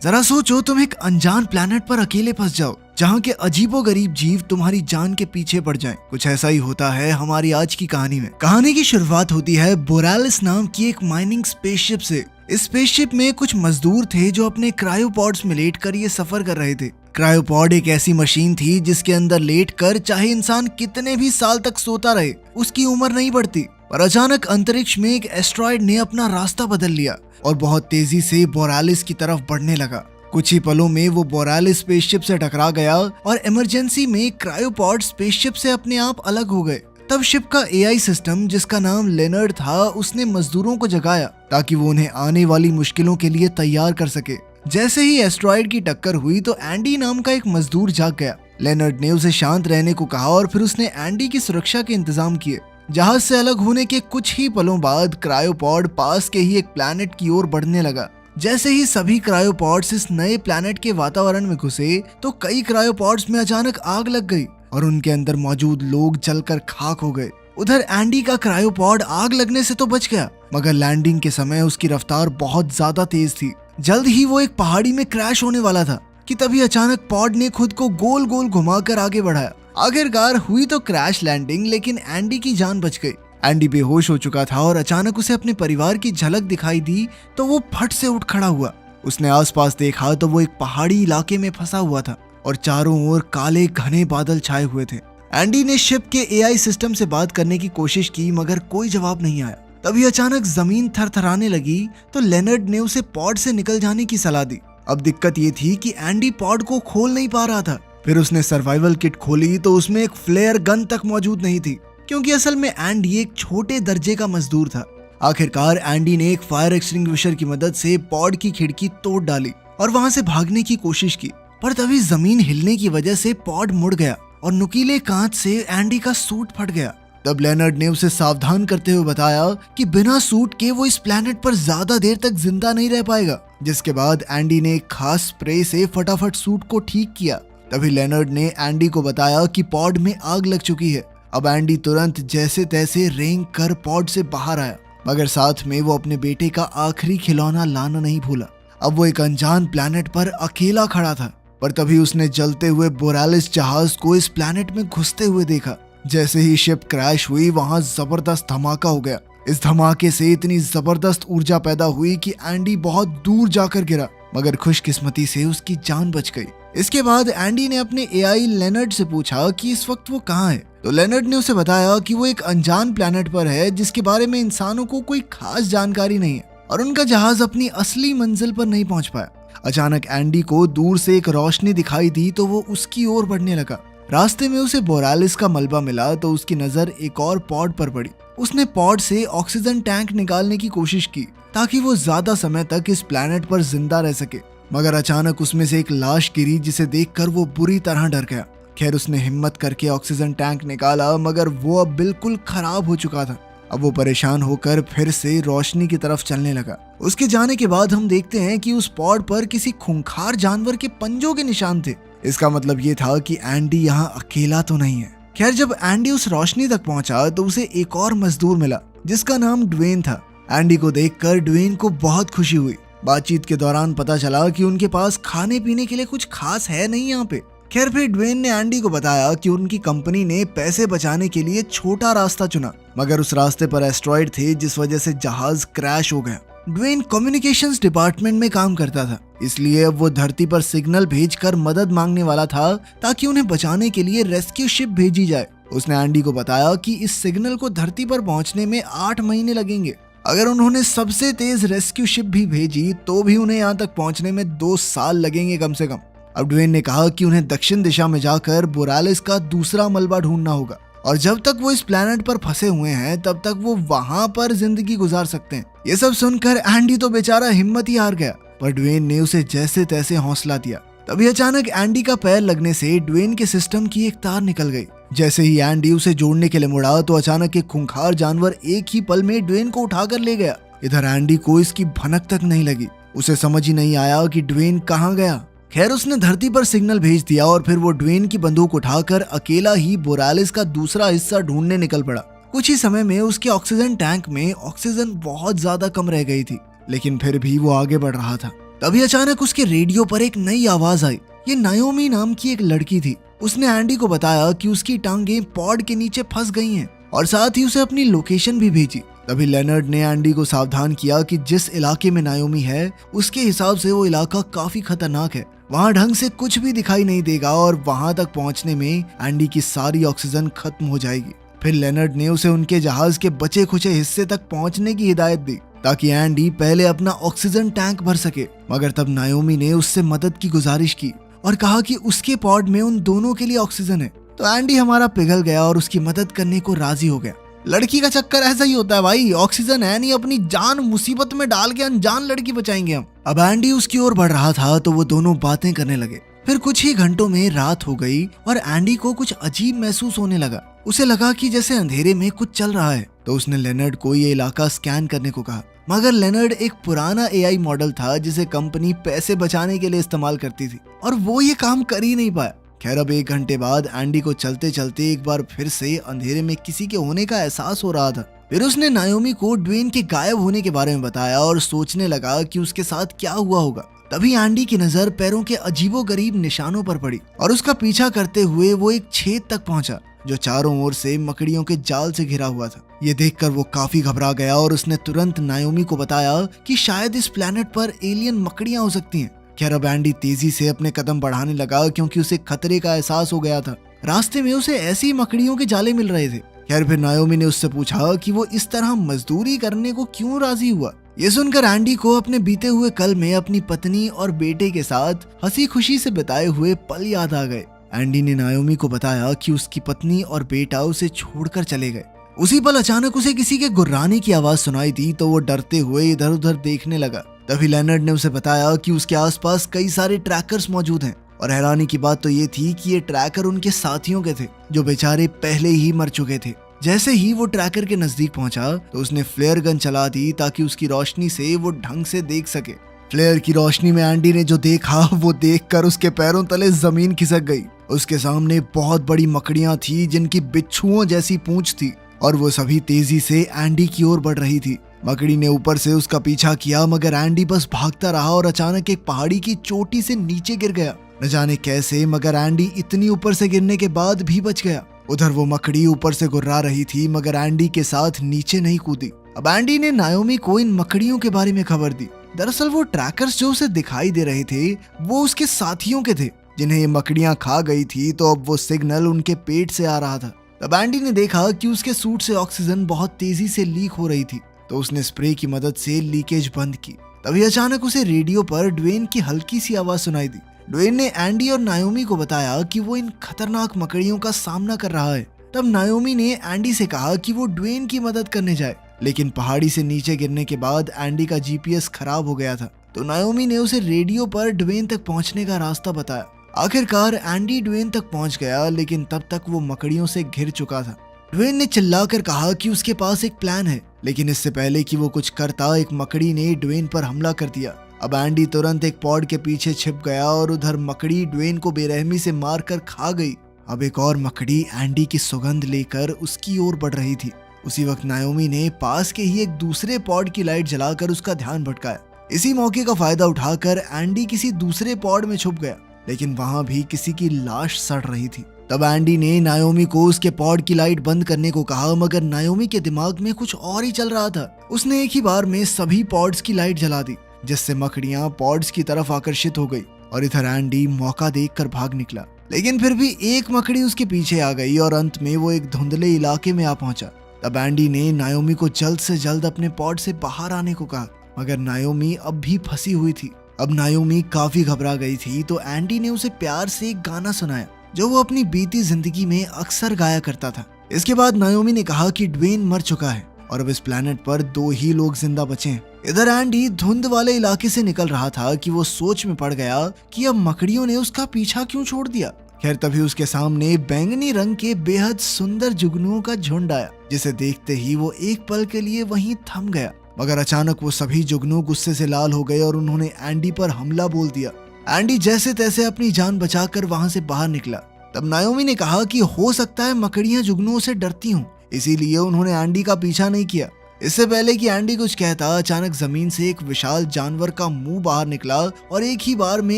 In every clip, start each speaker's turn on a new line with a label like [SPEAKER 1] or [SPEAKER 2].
[SPEAKER 1] जरा सोचो, तुम एक अनजान प्लेनेट पर अकेले फंस जाओ जहाँ के अजीबोगरीब जीव तुम्हारी जान के पीछे पड़ जाएं। कुछ ऐसा ही होता है हमारी आज की कहानी में। कहानी की शुरुआत होती है बोरालिस नाम की एक माइनिंग स्पेसशिप से। इस स्पेसशिप में कुछ मजदूर थे जो अपने क्रायोपॉड्स में लेटकर ये सफर कर रहे थे। क्रायोपॉड एक ऐसी मशीन थी जिसके अंदर लेटकर चाहे इंसान कितने भी साल तक सोता रहे, उसकी उम्र नहीं बढ़ती। पर अचानक अंतरिक्ष में एक एस्ट्रॉयड ने अपना रास्ता बदल लिया और बहुत तेजी से बोरालिस की तरफ बढ़ने लगा। कुछ ही पलों में वो बोरालिस स्पेसशिप से टकरा गया और इमरजेंसी में क्रायोपॉड स्पेसशिप से अपने आप अलग हो गए। तब शिप का एआई सिस्टम, जिसका नाम लेनर्ड था, उसने मजदूरों को जगाया ताकि वो उन्हें आने वाली मुश्किलों के लिए तैयार कर सके। जैसे ही एस्ट्रॉयड की टक्कर हुई तो एंडी नाम का एक मजदूर जाग गया। लेनर्ड ने उसे शांत रहने को कहा और फिर उसने एंडी की सुरक्षा के इंतजाम किए। जहाज से अलग होने के कुछ ही पलों बाद क्रायोपॉड पास के ही एक प्लैनेट की ओर बढ़ने लगा। जैसे ही सभी क्रायोपॉड्स इस नए प्लैनेट के वातावरण में घुसे तो कई क्रायोपॉड्स में अचानक आग लग गई और उनके अंदर मौजूद लोग जलकर खाक हो गए। उधर एंडी का क्रायोपॉड आग लगने से तो बच गया, मगर लैंडिंग के समय उसकी रफ्तार बहुत ज्यादा तेज थी। जल्द ही वो एक पहाड़ी में क्रैश होने वाला था कि तभी अचानक पॉड ने खुद को गोल गोल घुमाकर आगे बढ़ाया। आखिरकार हुई तो क्रैश लैंडिंग, लेकिन एंडी की जान बच गई। एंडी बेहोश हो चुका था और अचानक उसे अपने परिवार की झलक दिखाई दी तो वो फट से उठ खड़ा हुआ। उसने आसपास देखा तो वो एक पहाड़ी इलाके में फंसा हुआ था और चारों ओर काले घने बादल छाए हुए थे। एंडी ने शिप के एआई सिस्टम से बात करने की कोशिश की, मगर कोई जवाब नहीं आया। तभी अचानक जमीन थरथराने लगी तो लेनर्ड ने उसे पॉड से निकल जाने की सलाह दी। अब दिक्कत ये थी कि एंडी पॉड को खोल नहीं पा रहा था। फिर उसने सर्वाइवल किट खोली तो उसमें एक फ्लेयर गन तक मौजूद नहीं थी, क्योंकि असल में एंडी एक छोटे दर्जे का मजदूर था। आखिरकार एंडी ने एक फायर एक्सटिंग्विशर की मदद से पॉड की खिड़की तोड़ डाली और वहां से भागने की कोशिश की, पर तभी जमीन हिलने की वजह से पॉड मुड़ गया और नुकीले कांच से एंडी का सूट फट गया। तब लेनर्ड ने उसे सावधान करते हुए बताया कि बिना सूट के वो इस प्लेनेट पर ज्यादा देर तक जिंदा नहीं रह पाएगा। जिसके बाद एंडी ने एक खास स्प्रे से फटाफट सूट को ठीक किया। तभी लेनर्ड ने एंडी को बताया कि पॉड में आग लग चुकी है। अब एंडी तुरंत जैसे तैसे रेंग कर पॉड से बाहर आया, मगर साथ में वो अपने बेटे का आखिरी खिलौना लाना नहीं भूला। अब वो एक अनजान प्लेनेट पर अकेला खड़ा था, पर तभी उसने जलते हुए बोरालिस जहाज को इस प्लेनेट में घुसते हुए देखा। जैसे ही शिप क्रैश हुई वहां जबरदस्त धमाका हो गया। इस धमाके से इतनी जबरदस्त ऊर्जा पैदा हुई कि एंडी बहुत दूर जाकर गिरा, मगर खुशकिस्मती से उसकी जान बच गई। इसके बाद एंडी ने अपने एआई लेनर्ड से पूछा कि इस वक्त वो कहाँ है। तो लेनर्ड ने उसे बताया कि वो एक अनजान प्लेनेट पर है जिसके बारे में इंसानों को कोई खास जानकारी नहीं है और उनका जहाज अपनी असली मंजिल पर नहीं पहुंच पाया। अचानक एंडी को दूर से एक रोशनी दिखाई दी तो वो उसकी ओर बढ़ने लगा। रास्ते में उसे बोरालिस का मलबा मिला तो उसकी नजर एक और पॉड पर पड़ी। उसने पॉड से ऑक्सीजन टैंक निकालने की कोशिश की ताकि वो ज्यादा समय तक इस प्लेनेट पर जिंदा रह सके, मगर अचानक उसमें से एक लाश गिरी जिसे देखकर वो बुरी तरह डर गया। खैर उसने हिम्मत करके ऑक्सीजन टैंक निकाला, मगर वो अब बिल्कुल खराब हो चुका था। अब वो परेशान होकर फिर से रोशनी की तरफ चलने लगा। उसके जाने के बाद हम देखते हैं कि उस पॉड पर किसी खूंखार जानवर के पंजों के निशान थे। इसका मतलब ये था कि एंडी यहाँ अकेला तो नहीं है। खैर जब एंडी उस रोशनी तक पहुंचा तो उसे एक और मजदूर मिला जिसका नाम ड्वेन था। एंडी को देखकर ड्वेन को बहुत खुशी हुई। बातचीत के दौरान पता चला कि उनके पास खाने पीने के लिए कुछ खास है नहीं यहाँ पे। खैर फिर ड्वेन ने एंडी को बताया कि उनकी कंपनी ने पैसे बचाने के लिए छोटा रास्ता चुना, मगर उस रास्ते पर एस्ट्रॉयड थे जिस वजह से जहाज क्रैश हो गया। ड्वेन कम्युनिकेशंस डिपार्टमेंट में काम करता था, इसलिए अब वो धरती पर सिग्नल भेजकर मदद मांगने वाला था ताकि उन्हें बचाने के लिए रेस्क्यू शिप भेजी जाए। उसने एंडी को बताया कि इस सिग्नल को धरती पर पहुंचने में 8 महीने लगेंगे। अगर उन्होंने सबसे तेज रेस्क्यू शिप भी भेजी तो भी उन्हें यहाँ तक पहुंचने में 2 साल लगेंगे कम से कम। अब ड्वेन ने कहा कि उन्हें दक्षिण दिशा में जाकर बोरालिस का दूसरा मलबा ढूंढना होगा और जब तक वो इस प्लेनेट पर फंसे हुए हैं तब तक वो वहां पर जिंदगी गुजार सकते हैं। ये सब सुनकर एंडी तो बेचारा हिम्मत ही हार गया, पर ड्वेन ने उसे जैसे तैसे हौसला दिया। तभी अचानक एंडी का पैर लगने से ड्वेन के सिस्टम की एक तार निकल गई। जैसे ही एंडी उसे जोड़ने के लिए मुड़ा तो अचानक एक खूंखार जानवर एक ही पल में ड्वेन को उठाकर ले गया। इधर एंडी को इसकी भनक तक नहीं लगी। उसे समझ ही नहीं आया कि ड्वेन कहाँ गया। खैर उसने धरती पर सिग्नल भेज दिया और फिर वो ड्वेन की बंदूक उठाकर अकेला ही बोरालिस का दूसरा हिस्सा ढूंढने निकल पड़ा। कुछ ही समय में उसके ऑक्सीजन टैंक में ऑक्सीजन बहुत ज्यादा कम रह गई थी, लेकिन फिर भी वो आगे बढ़ रहा था। तभी अचानक उसके रेडियो पर एक नई आवाज आई। ये नायोमी नाम की एक लड़की थी। उसने एंडी को बताया कि उसकी टांगें पॉड के नीचे फंस गई हैं और साथ ही उसे अपनी लोकेशन भी भेजी। तभी लेनर्ड ने एंडी को सावधान किया कि जिस इलाके में नायोमी है उसके हिसाब से वो इलाका काफी खतरनाक है। वहाँ ढंग से कुछ भी दिखाई नहीं देगा और वहाँ तक पहुँचने में एंडी की सारी ऑक्सीजन खत्म हो जाएगी। फिर लेनर्ड ने उसे उनके जहाज के बचे खुचे हिस्से तक पहुँचने की हिदायत दी ताकि एंडी पहले अपना ऑक्सीजन टैंक भर सके। मगर तब नायोमी ने उससे मदद की गुजारिश की और कहा कि उसके पॉड में उन दोनों के लिए ऑक्सीजन है। तो एंडी हमारा पिघल गया और उसकी मदद करने को राजी हो गया। लड़की का चक्कर ऐसा ही होता है भाई, ऑक्सीजन है नहीं, अपनी जान मुसीबत में डाल के अनजान लड़की बचाएंगे हम। अब एंडी उसकी ओर बढ़ रहा था तो वो दोनों बातें करने लगे। फिर कुछ ही घंटों में रात हो गई और एंडी को कुछ अजीब महसूस होने लगा। उसे लगा कि जैसे अंधेरे में कुछ चल रहा है। तो उसने लेनर्ड को ये इलाका स्कैन करने को कहा। मगर लेनर्ड एक पुराना एआई मॉडल था जिसे कंपनी पैसे बचाने के लिए इस्तेमाल करती थी और वो ये काम कर ही नहीं पाया। खैर अब 1 घंटे बाद एंडी को चलते चलते एक बार फिर से अंधेरे में किसी के होने का एहसास हो रहा था। फिर उसने नायोमी को ड्वेन के गायब होने के बारे में बताया और सोचने लगा कि उसके साथ क्या हुआ होगा। तभी एंडी की नजर पैरों के अजीबोगरीब निशानों पर पड़ी और उसका पीछा करते हुए वो एक छेद तक पहुंचा जो चारों ओर से मकड़ियों के जाल से घिरा हुआ था। ये देखकर वो काफी घबरा गया और उसने तुरंत नायोमी को बताया कि शायद इस प्लेनेट पर एलियन मकड़ियां हो सकती हैं। खैर अब एंडी तेजी से अपने कदम बढ़ाने लगा क्योंकि उसे खतरे का एहसास हो गया था। रास्ते में उसे ऐसी मकड़ियों के जाले मिल रहे थे। खैर फिर नायोमी ने उससे पूछा कि वो इस तरह मजदूरी करने को क्यों राजी हुआ। ये सुनकर एंडी को अपने बीते हुए कल में अपनी पत्नी और बेटे के साथ हंसी खुशी से बिताए हुए पल याद आ गए। एंडी ने नायोमी को बताया कि उसकी पत्नी और बेटा उसे छोड़कर चले गए। उसी पल अचानक उसे किसी के गुर्राने की आवाज सुनाई दी तो वो डरते हुए इधर उधर देखने लगा। तभी लेनर्ड ने उसे बताया कि उसके आसपास कई सारे ट्रैकर्स मौजूद हैं और हैरानी की बात तो ये थी कि ये ट्रैकर उनके साथियों के थे जो बेचारे पहले ही मर चुके थे। जैसे ही वो ट्रैकर के नजदीक पहुंचा तो उसने फ्लेयर गन चला दी ताकि उसकी रोशनी से वो ढंग से देख सके। फ्लेयर की रोशनी में एंडी ने जो देखा वो देखकर उसके पैरों तले जमीन खिसक गई। उसके सामने बहुत बड़ी मकड़ियां थी जिनकी बिच्छुओं जैसी पूंछ थी और वो सभी तेजी से एंडी की ओर बढ़ रही थी। मकड़ी ने ऊपर से उसका पीछा किया मगर एंडी बस भागता रहा और अचानक एक पहाड़ी की चोटी से नीचे गिर गया। न जाने कैसे मगर एंडी इतनी ऊपर से गिरने के बाद भी बच गया। उधर वो मकड़ी ऊपर से गुर्रा रही थी मगर एंडी के साथ नीचे नहीं कूदी। अब एंडी ने नायोमी को इन मकड़ियों के बारे में खबर दी। दरअसल वो ट्रैकर्स जो उसे दिखाई दे रहे थे वो उसके साथियों के थे जिन्हें ये मकड़ियां खा गई थी। तो अब वो सिग्नल उनके पेट से आ रहा था। तब एंडी ने देखा कि उसके सूट से ऑक्सीजन बहुत तेजी से लीक हो रही थी तो उसने स्प्रे की मदद से लीकेज बंद की। तभी अचानक उसे रेडियो पर ड्वेन की हल्की सी आवाज सुनाई दी। ड्वेन ने एंडी और नायोमी को बताया कि वो इन खतरनाक मकड़ियों का सामना कर रहा है। तब नायोमी ने एंडी से कहा कि वो ड्वेन की मदद करने जाए लेकिन पहाड़ी से नीचे गिरने के बाद एंडी का जीपीएस खराब हो गया था। तो नायोमी ने उसे रेडियो पर ड्वेन तक पहुंचने का रास्ता बताया। आखिरकार एंडी ड्वेन तक पहुंच गया लेकिन तब तक वो मकड़ियों से घिर चुका था। ड्वेन ने चिल्लाकर कहा कि उसके पास एक प्लान है लेकिन इससे पहले कि वो कुछ करता एक मकड़ी ने ड्वेन पर हमला कर दिया। अब एंडी तुरंत एक पॉड के पीछे छिप गया और उधर मकड़ी ड्वेन को बेरहमी से मारकर खा गई। अब एक और मकड़ी एंडी की सुगंध लेकर उसकी ओर बढ़ रही थी। उसी वक्त नायोमी ने पास के ही एक दूसरे पॉड की लाइट जलाकर उसका ध्यान भटकाया। इसी मौके का फायदा उठाकर एंडी किसी दूसरे पॉड में छुप गया लेकिन वहां भी किसी की लाश सड़ रही थी। तब एंडी ने नायोमी को उसके पॉड की लाइट बंद करने को कहा मगर नायोमी के दिमाग में कुछ और ही चल रहा था। उसने एक ही बार में सभी पॉड्स की लाइट जला दी जिससे मकड़ियां पॉड्स की तरफ आकर्षित हो गई और इधर एंडी मौका देखकर भाग निकला। लेकिन फिर भी एक मकड़ी उसके पीछे आ गई और अंत में वो एक धुंधले इलाके में आ पहुंचा। तब एंडी ने नायोमी को जल्द से जल्द अपने पॉड से बाहर आने को कहा मगर नायोमी अब भी फंसी हुई थी। अब नायोमी काफी घबरा गई थी तो एंडी ने उसे प्यार से एक गाना सुनाया जो वो अपनी बीती जिंदगी में अक्सर गाया करता था। इसके बाद नायोमी ने कहा कि ड्वेन मर चुका है और अब इस प्लेनेट पर 2 ही लोग जिंदा बचे हैं। इधर एंडी धुंध वाले इलाके से निकल रहा था कि वो सोच में पड़ गया कि अब मकड़ियों ने उसका पीछा क्यों छोड़ दिया। खैर तभी उसके सामने बैंगनी रंग के बेहद सुंदर जुगनुओं का झुंड आया जिसे देखते ही वो एक पल के लिए वहीं थम गया। मगर अचानक वो सभी जुगनू गुस्से से लाल हो गए और उन्होंने एंडी पर हमला बोल दिया। एंडी जैसे तैसे अपनी जान बचाकर वहां से बाहर निकला। तब नायोमी ने कहा कि हो सकता है मकड़ियां जुगनुओं से डरती हों, इसीलिए उन्होंने एंडी का पीछा नहीं किया। इससे पहले कि एंडी कुछ कहता, अचानक जमीन से एक विशाल जानवर का मुंह बाहर निकला और एक ही बार में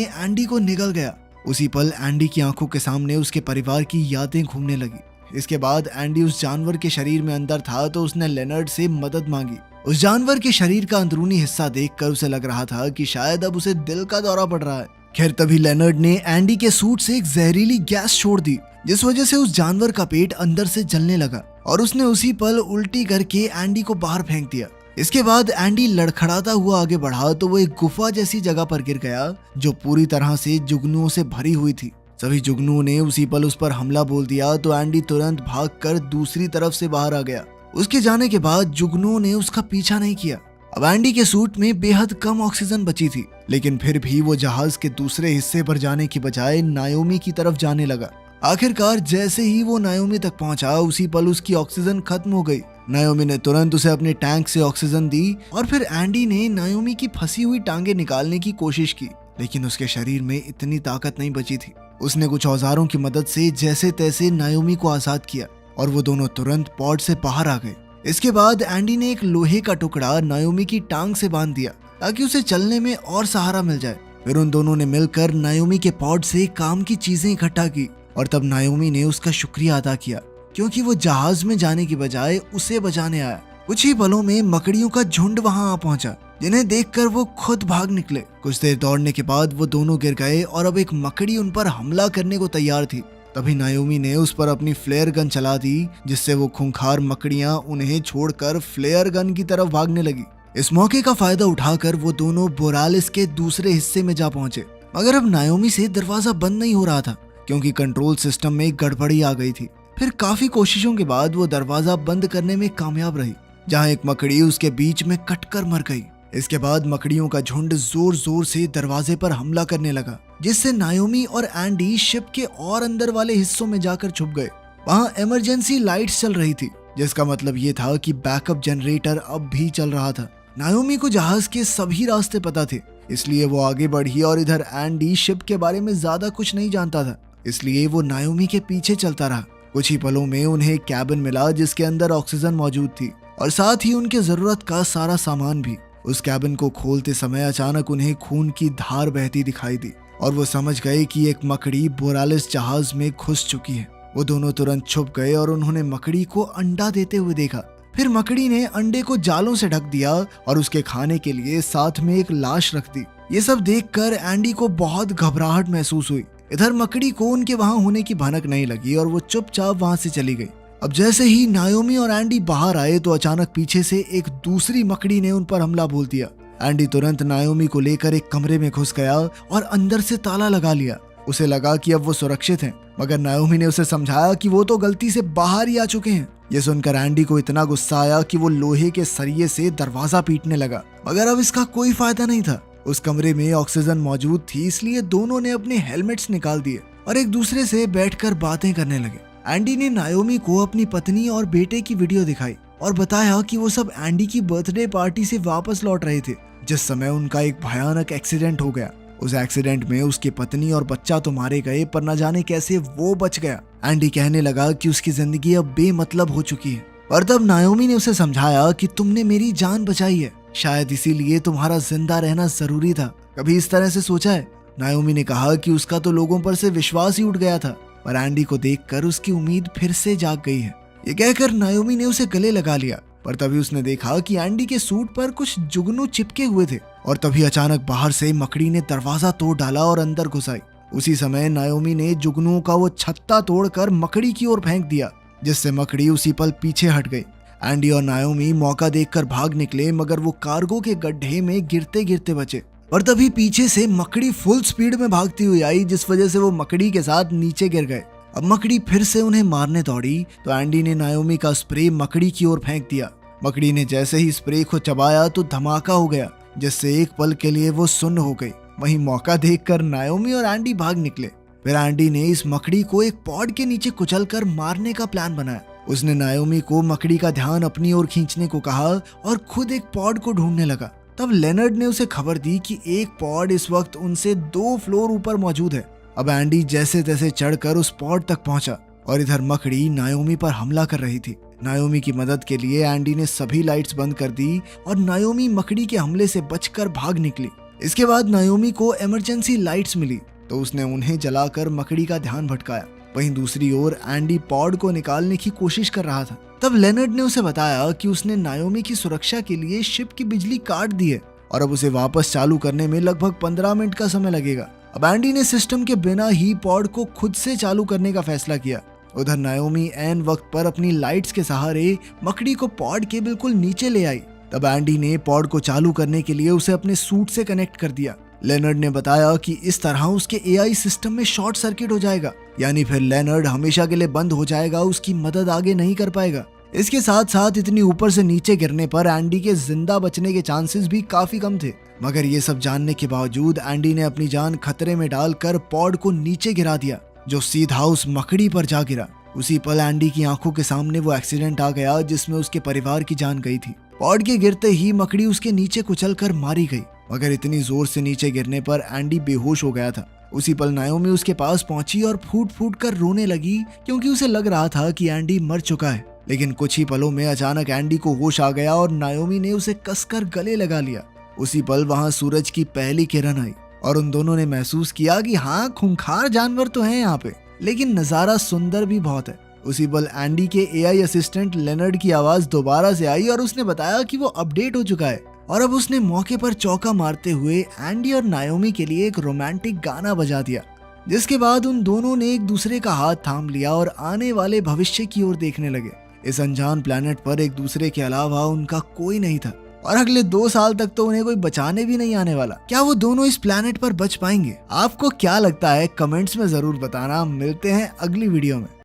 [SPEAKER 1] एंडी को निगल गया। उसी पल एंडी की आंखों के सामने उसके परिवार की यादें घूमने लगी। इसके बाद एंडी उस जानवर के शरीर में अंदर था तो उसने लेनर्ड से मदद मांगी। उस जानवर के शरीर का अंदरूनी हिस्सा देखकर उसे लग रहा था कि शायद अब उसे दिल का दौरा पड़ रहा है। खैर तभी लेनर्ड ने एंडी के सूट से एक जहरीली गैस छोड़ दी, जिस वजह से उस जानवर का पेट अंदर से जलने लगा और उसने उसी पल उल्टी करके एंडी को बाहर फेंक दिया। इसके बाद एंडी लड़खड़ाता हुआ आगे बढ़ा तो वो एक गुफा जैसी जगह पर गिर गया जो पूरी तरह से जुगनुओं से भरी हुई थी। सभी जुगनुओं ने उसी पल उस पर हमला बोल दिया तो एंडी तुरंत भागकर दूसरी तरफ से बाहर आ गया। उसके जाने के बाद जुगनुओं ने उसका पीछा नहीं किया। अब एंडी के सूट में बेहद कम ऑक्सीजन बची थी, लेकिन फिर भी वो जहाज के दूसरे हिस्से पर जाने की बजाय नायोमी की तरफ जाने लगा। आखिरकार जैसे ही वो नायोमी तक पहुंचा उसी पल उसकी ऑक्सीजन खत्म हो गई। नायोमी ने तुरंत उसे अपने टैंक से ऑक्सीजन दी और फिर एंडी ने नायोमी की फंसी हुई टांगे निकालने की कोशिश की, लेकिन उसके शरीर में इतनी ताकत नहीं बची थी। उसने कुछ औजारों की मदद से जैसे तैसे नायोमी को आजाद किया और वो दोनों तुरंत पॉड से बाहर आ गए। इसके बाद एंडी ने एक लोहे का टुकड़ा नायोमी की टांग से बांध दिया ताकि उसे चलने में और सहारा मिल जाए। फिर उन दोनों ने मिलकर नायोमी के पॉड से काम की चीजें इकट्ठा की और तब नायोमी ने उसका शुक्रिया अदा किया क्योंकि वो जहाज में जाने की बजाय उसे बचाने आया। कुछ ही पलों में मकड़ियों का झुंड वहां आ पहुंचा, जिन्हें देखकर वो खुद भाग निकले। कुछ देर दौड़ने के बाद वो दोनों गिर गए और अब एक मकड़ी उन पर हमला करने को तैयार थी। तभी नायोमी ने उस पर अपनी फ्लेयर गन चला दी, जिससे वो खूंखार मकड़ियां उन्हें छोड़कर फ्लेयर गन की तरफ भागने लगी। इस मौके का फायदा उठाकर वो दोनों बोरालिस के दूसरे हिस्से में जा पहुंचे, मगर अब नायोमी से दरवाजा बंद नहीं हो रहा था क्योंकि कंट्रोल सिस्टम में गड़बड़ी आ गई थी। फिर काफी कोशिशों के बाद वो दरवाजा बंद करने में कामयाब रही, जहां एक मकड़ी उसके बीच में कटकर मर गई। इसके बाद मकड़ियों का झुंड जोर जोर से दरवाजे पर हमला करने लगा, जिससे नायोमी और एंडी शिप के और अंदर वाले हिस्सों में जाकर छुप गए। वहां इमरजेंसी लाइट्स चल रही थी, जिसका मतलब ये था कि बैकअप जनरेटर अब भी चल रहा था। नायोमी को जहाज के सभी रास्ते पता थे, इसलिए वो आगे बढ़ी और इधर एंडी शिप के बारे में ज्यादा कुछ नहीं जानता था, इसलिए वो नायोमी के पीछे चलता रहा। कुछ ही पलों में उन्हें एक कैबिन मिला जिसके अंदर ऑक्सीजन मौजूद थी और साथ ही उनके जरूरत का सारा सामान भी। उस कैबिन को खोलते समय अचानक उन्हें खून की धार बहती दिखाई दी और वो समझ गए कि एक मकड़ी बोरालिस जहाज में घुस चुकी है। वो दोनों तुरंत छुप गए और उन्होंने मकड़ी को अंडा देते हुए देखा। फिर मकड़ी ने अंडे को जालों से ढक दिया और उसके खाने के लिए साथ में एक लाश रख दी। ये सब देखकर एंडी को बहुत घबराहट महसूस हुई। इधर मकड़ी को उनके वहां होने की भनक नहीं लगी और वो चुपचाप वहां से चली गई। अब जैसे ही नायोमी और एंडी बाहर आए तो अचानक पीछे से एक दूसरी मकड़ी ने उन पर हमला बोल दिया। एंडी तुरंत नायोमी को लेकर एक कमरे में घुस गया और अंदर से ताला लगा लिया। उसे लगा कि अब वो सुरक्षित हैं, मगर नायोमी ने उसे समझाया कि वो तो गलती से बाहर ही आ चुके हैं। ये सुनकर एंडी को इतना गुस्सा आया कि वो लोहे के सरिये से दरवाजा पीटने लगा, मगर अब इसका कोई फायदा नहीं था। उस कमरे में ऑक्सीजन मौजूद थी, इसलिए दोनों ने अपने हेलमेट्स निकाल दिए और एक दूसरे से बैठकर बातें करने लगे। एंडी ने नायोमी को अपनी पत्नी और बेटे की वीडियो दिखाई और बताया कि वो सब एंडी की बर्थडे पार्टी से वापस लौट रहे थे, जिस समय उनका एक भयानक एक्सीडेंट हो गया। उस एक्सीडेंट में उसकी पत्नी और बच्चा तो मारे गए, पर न जाने कैसे वो बच गया। एंडी कहने लगा कि उसकी जिंदगी अब बेमतलब हो चुकी है, और तब नायोमी ने उसे समझाया कि तुमने मेरी जान बचाई है, शायद इसीलिए तुम्हारा जिंदा रहना जरूरी था। कभी इस तरह से सोचा है? नायोमी ने कहा कि उसका तो लोगों पर से विश्वास ही उठ गया था, पर एंडी को देखकर उसकी उम्मीद फिर से जाग गई है। ये कहकर नायोमी ने उसे गले लगा लिया, पर तभी उसने देखा कि एंडी के सूट पर कुछ जुगनू चिपके हुए थे और तभी अचानक बाहर से मकड़ी ने दरवाजा तोड़ डाला और अंदर घुस आई। उसी समय नायोमी ने जुगनुओं का वो छत्ता तोड़कर मकड़ी की ओर फेंक दिया, जिससे मकड़ी उसी पल पीछे हट गई। एंडी और नायोमी मौका देखकर भाग निकले, मगर वो कार्गो के गड्ढे में गिरते गिरते बचे। और तभी पीछे से मकड़ी फुल स्पीड में भागती हुई आई, जिस वजह से वो मकड़ी के साथ नीचे गिर गए। अब मकड़ी फिर से उन्हें मारने दौड़ी तो एंडी ने नायोमी का स्प्रे मकड़ी की ओर फेंक दिया। मकड़ी ने जैसे ही स्प्रे को चबाया तो धमाका हो गया, जिससे एक पल के लिए वो सुन्न हो गई। वहीं मौका देखकर नायोमी और एंडी भाग निकले। फिर एंडी ने इस मकड़ी को एक पॉड के नीचे कुचलकर मारने का प्लान बनाया। उसने नायोमी को मकड़ी का ध्यान अपनी ओर खींचने को कहा और खुद एक पॉड को ढूंढने लगा। तब लेनर्ड ने उसे खबर दी कि एक पॉड इस वक्त उनसे 2 फ्लोर ऊपर मौजूद है। अब एंडी जैसे तैसे चढ़कर उस पॉड तक पहुंचा और इधर मकड़ी नायोमी पर हमला कर रही थी। नायोमी की मदद के लिए एंडी ने सभी लाइट्स बंद कर दी और नायोमी मकड़ी के हमले से बचकर भाग निकली। इसके बाद नायोमी को इमरजेंसी लाइट्स मिली तो उसने उन्हें जलाकर मकड़ी का ध्यान भटकाया। वहीं दूसरी ओर एंडी पॉड को निकालने की कोशिश कर रहा था। तब लेनर्ड ने उसे बताया कि उसने नायोमी की सुरक्षा के लिए शिप की बिजली काट दी है और अब उसे वापस चालू करने में लगभग 15 मिनट का समय लगेगा। अब एंडी ने सिस्टम के बिना ही पॉड को खुद से चालू करने का फैसला किया। उधर नायोमी ऐन वक्त पर अपनी लाइट्स के सहारे मकड़ी को पॉड के बिल्कुल नीचे ले आई। तब एंडी ने पॉड को चालू करने के लिए उसे अपने सूट से कनेक्ट कर दिया। लेनर्ड ने बताया कि इस तरह उसके एआई सिस्टम में शॉर्ट सर्किट हो जाएगा, यानी फिर लेनर्ड हमेशा के लिए बंद हो जाएगा, उसकी मदद आगे नहीं कर पाएगा। इसके साथ साथ इतनी ऊपर से नीचे गिरने पर एंडी के जिंदा बचने के चांसेस भी काफी कम थे। मगर ये सब जानने के बावजूद एंडी ने अपनी जान खतरे में डालकर पॉड को नीचे गिरा दिया, जो सीधा उस मकड़ी पर जा गिरा। उसी पल एंडी की आंखों के सामने वो एक्सीडेंट आ गया जिसमें उसके परिवार की जान गई थी। पॉड के गिरते ही मकड़ी उसके नीचे कुचलकर मारी गई, मगर इतनी जोर से नीचे गिरने पर एंडी बेहोश हो गया था। उसी पल नायोमी उसके पास पहुंची और फूट फूट कर रोने लगी क्योंकि उसे लग रहा था कि एंडी मर चुका है। लेकिन कुछ ही पलों में अचानक एंडी को होश आ गया और नायोमी ने उसे कसकर गले लगा लिया। उसी पल वहां सूरज की पहली किरण आई और उन दोनों ने महसूस किया कि हाँ, खूंखार जानवर तो हैं यहाँ पे, लेकिन नजारा सुंदर भी बहुत है। उसी पल एंडी के एआई असिस्टेंट लेनर्ड की आवाज दोबारा से आई और उसने बताया कि वो अपडेट हो चुका है और अब उसने मौके पर चौका मारते हुए एंडी और नायोमी के लिए एक रोमांटिक गाना बजा दिया, जिसके बाद उन दोनों ने एक दूसरे का हाथ थाम लिया और आने वाले भविष्य की ओर देखने लगे। इस अनजान प्लेनेट पर एक दूसरे के अलावा उनका कोई नहीं था और अगले 2 साल तक तो उन्हें कोई बचाने भी नहीं आने वाला। क्या वो दोनों इस प्लेनेट पर बच पाएंगे? आपको क्या लगता है? कमेंट्स में जरूर बताना। मिलते हैं अगली वीडियो में।